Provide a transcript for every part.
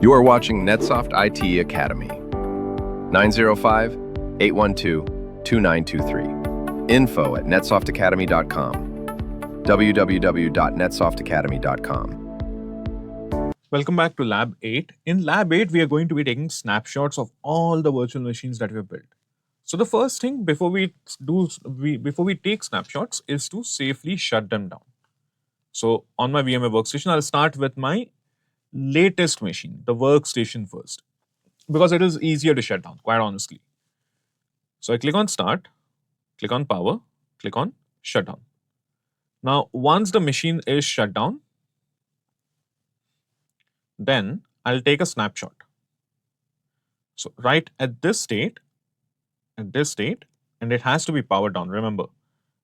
You are watching NetSoft IT Academy. 905-812-2923. info@netsoftakademy.com. www.netsoftakademy.com. Welcome back to Lab 8. In Lab 8, we are going to be taking snapshots of all the virtual machines that we have built. So the first thing before we take snapshots is to safely shut them down. So on my VMware workstation, I'll start with my latest machine, the workstation first, because it is easier to shut down, quite honestly. So I click on Start, click on Power, click on Shutdown. Now, once the machine is shut down, then I'll take a snapshot. So right at this state, and it has to be powered down. Remember,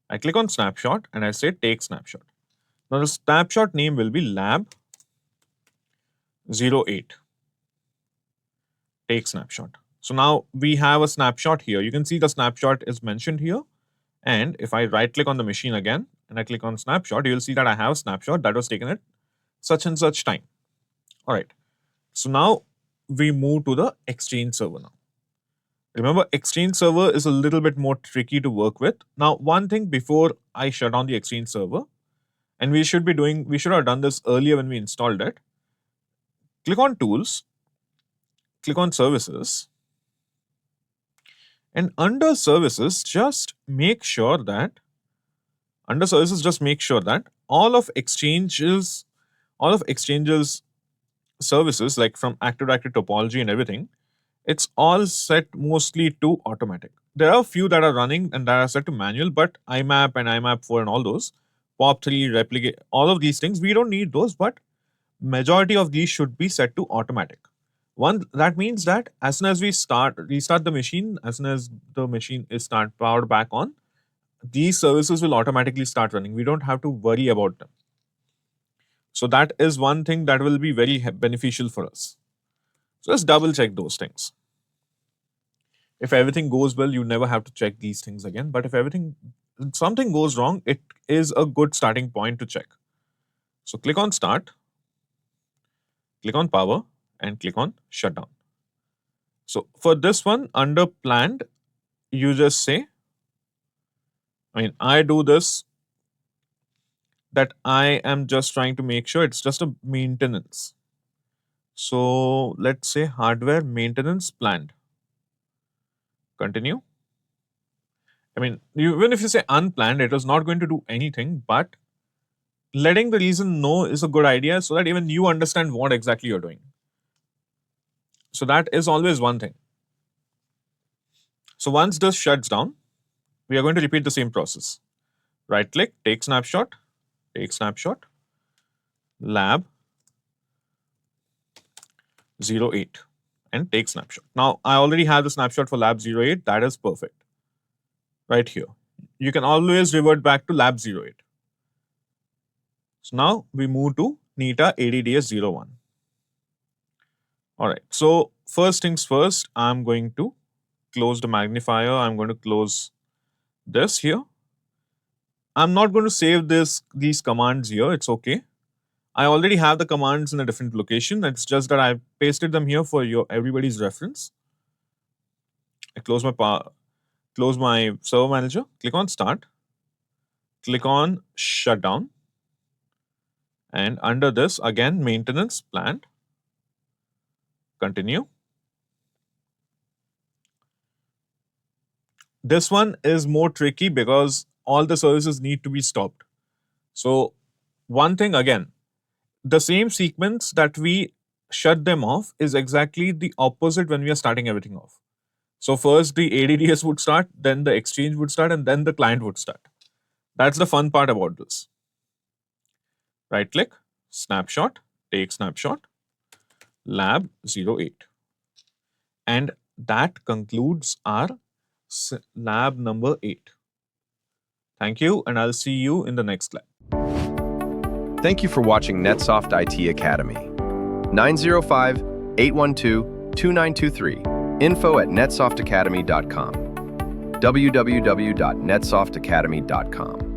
I click on Snapshot and I say Take Snapshot. Now the snapshot name will be Lab 08. Take Snapshot. So now we have a snapshot here. You can see the snapshot is mentioned here. And if I right click on the machine again and I click on Snapshot, you'll see that I have a snapshot that was taken at such and such time. All right. So now we move to the Exchange server now. Remember, Exchange server is a little bit more tricky to work with. Now, one thing before I shut down the Exchange server, and we should have done this earlier when we installed it. Click on Tools, click on Services, and under Services, just make sure that all of Exchange's services, like from Active Directory topology and everything, it's all set mostly to automatic. There are a few that are running and that are set to manual, but IMAP and IMAP4 and all those, POP3, replicate, all of these things, we don't need those, but majority of these should be set to automatic. That means that as soon as we restart the machine, as soon as the machine is powered back on, these services will automatically start running. We don't have to worry about them. So that is one thing that will be very beneficial for us. So let's double check those things. If everything goes well, you never have to check these things again. But if something goes wrong, it is a good starting point to check. So click on Start, click on Power, and click on Shutdown. So for this one, under Planned, you just say, I do this, that I am just trying to make sure it's just a maintenance. So let's say hardware maintenance planned. Continue. Even if you say unplanned, it is not going to do anything, but letting the reason know is a good idea so that even you understand what exactly you're doing. So that is always one thing. So once this shuts down, we are going to repeat the same process. Right click, take snapshot, Lab 08, and take snapshot. Now I already have the snapshot for Lab 08. That is perfect. Right here. You can always revert back to Lab 08. So now we move to NITA ADDS01. All right. So first things first, I'm going to close the magnifier. I'm going to close this here. I'm not going to save these commands here. It's okay. I already have the commands in a different location. It's just that I pasted them here for everybody's reference. I close my server manager, click on Start, click on Shutdown, and under this again maintenance planned. Continue. This one is more tricky because all the services need to be stopped. So one thing again, the same sequence that we shut them off is exactly the opposite when we are starting everything off. So first the ADDS would start, then the Exchange would start, and then the client would start. That's the fun part about this. Right click, snapshot, take snapshot, Lab 08. And that concludes our lab number 8. Thank you, and I'll see you in the next lab. Thank you for watching NetSoft IT Academy. 905-812-2923. info@netsoftakademy.com. www.netsoftakademy.com.